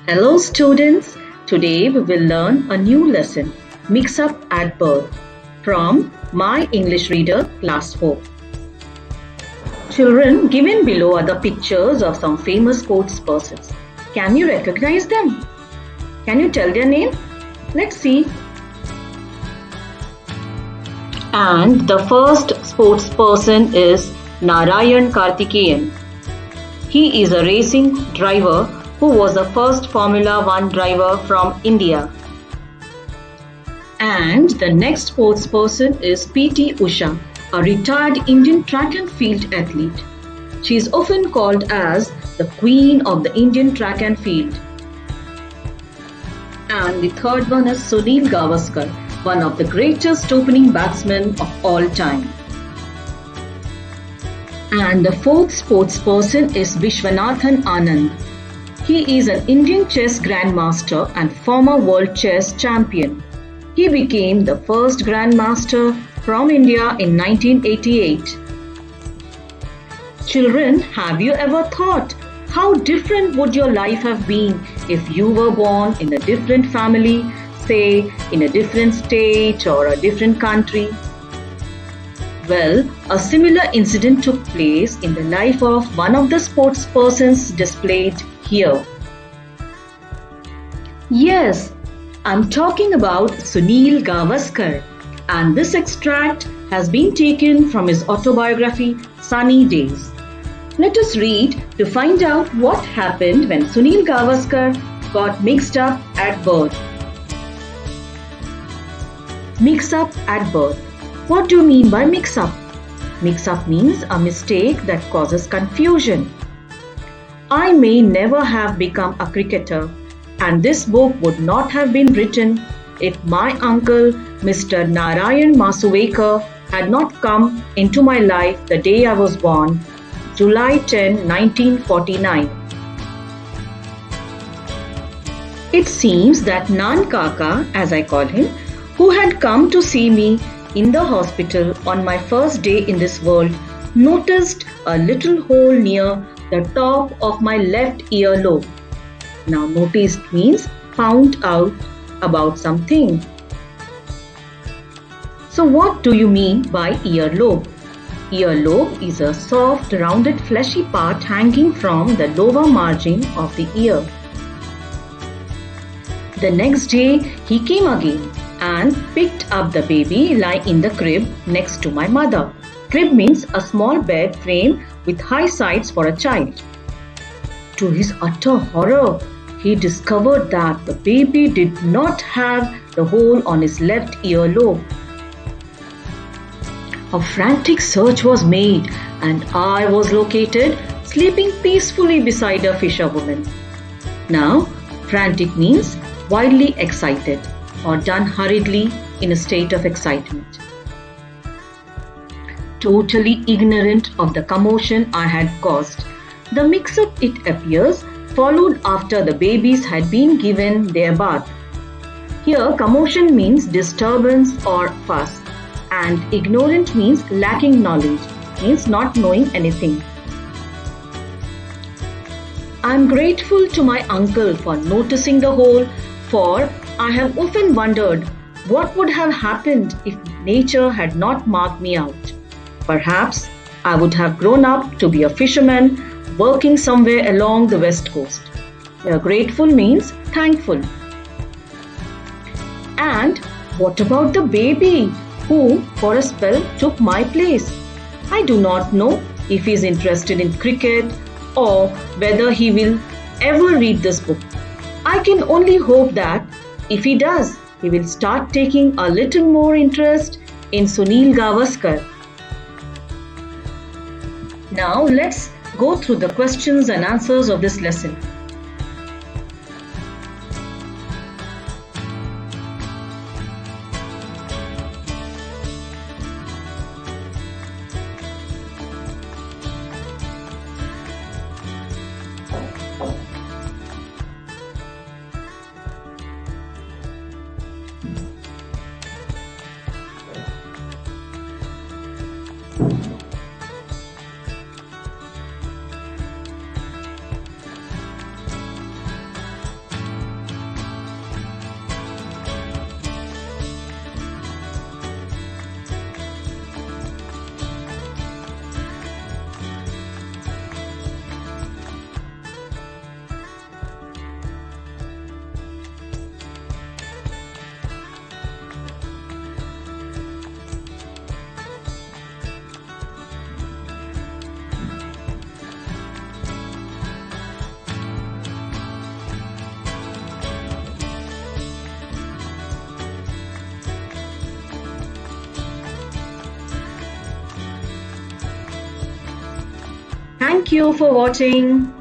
Hello students, today we will learn a new lesson, Mix Up at Birth, from My English Reader Class 4. Children, given below are the pictures of some famous sports persons. Can you recognize them? Can you tell their name? Let's see. And the first sports person is Narayan Karthikeyan. He is a racing driver who was the first Formula One driver from India. And the next sports person is P.T. Usha, a retired Indian track and field athlete. She is often called as the Queen of the Indian track and field. And the third one is Sunil Gavaskar, one of the greatest opening batsmen of all time. And the fourth sports person is Vishwanathan Anand. He is an Indian chess grandmaster and former world chess champion. He became the first grandmaster from India in 1988. Children, have you ever thought how different would your life have been if you were born in a different family, say in a different state or a different country? Well, a similar incident took place in the life of one of the sports persons displayed here. Yes, I'm talking about Sunil Gavaskar, and this extract has been taken from his autobiography Sunny Days. Let us read to find out what happened when Sunil Gavaskar got mixed up at birth. Mix up at birth. What do you mean by mix up? Mix up means a mistake that causes confusion. I may never have become a cricketer, and this book would not have been written if my uncle, Mr. Narayan Masuvekar, had not come into my life the day I was born, July 10, 1949. It seems that Nan Kaka, as I call him, who had come to see me in the hospital on my first day in this world, noticed a little hole near the top of my left earlobe. Now noticed means found out about something. So what do you mean by earlobe? Earlobe is a soft, rounded, fleshy part hanging from the lower margin of the ear. The next day he came again and picked up the baby lying in the crib next to my mother. Crib means a small bed frame with high sides for a child. To his utter horror, he discovered that the baby did not have the hole on his left earlobe. A frantic search was made, and I was located sleeping peacefully beside a fisherwoman. Now, frantic means wildly excited or done hurriedly in a state of excitement. Totally ignorant of the commotion I had caused, the mix-up, it appears, followed after the babies had been given their bath. Here, commotion means disturbance or fuss, and ignorant means lacking knowledge, means not knowing anything. I am grateful to my uncle for noticing the hole, for I have often wondered what would have happened if nature had not marked me out. Perhaps I would have grown up to be a fisherman working somewhere along the west coast. Grateful means thankful. And what about the baby who for a spell took my place? I do not know if he is interested in cricket or whether he will ever read this book. I can only hope that if he does, he will start taking a little more interest in Sunil Gavaskar. Now let's go through the questions and answers of this lesson. Thank you for watching.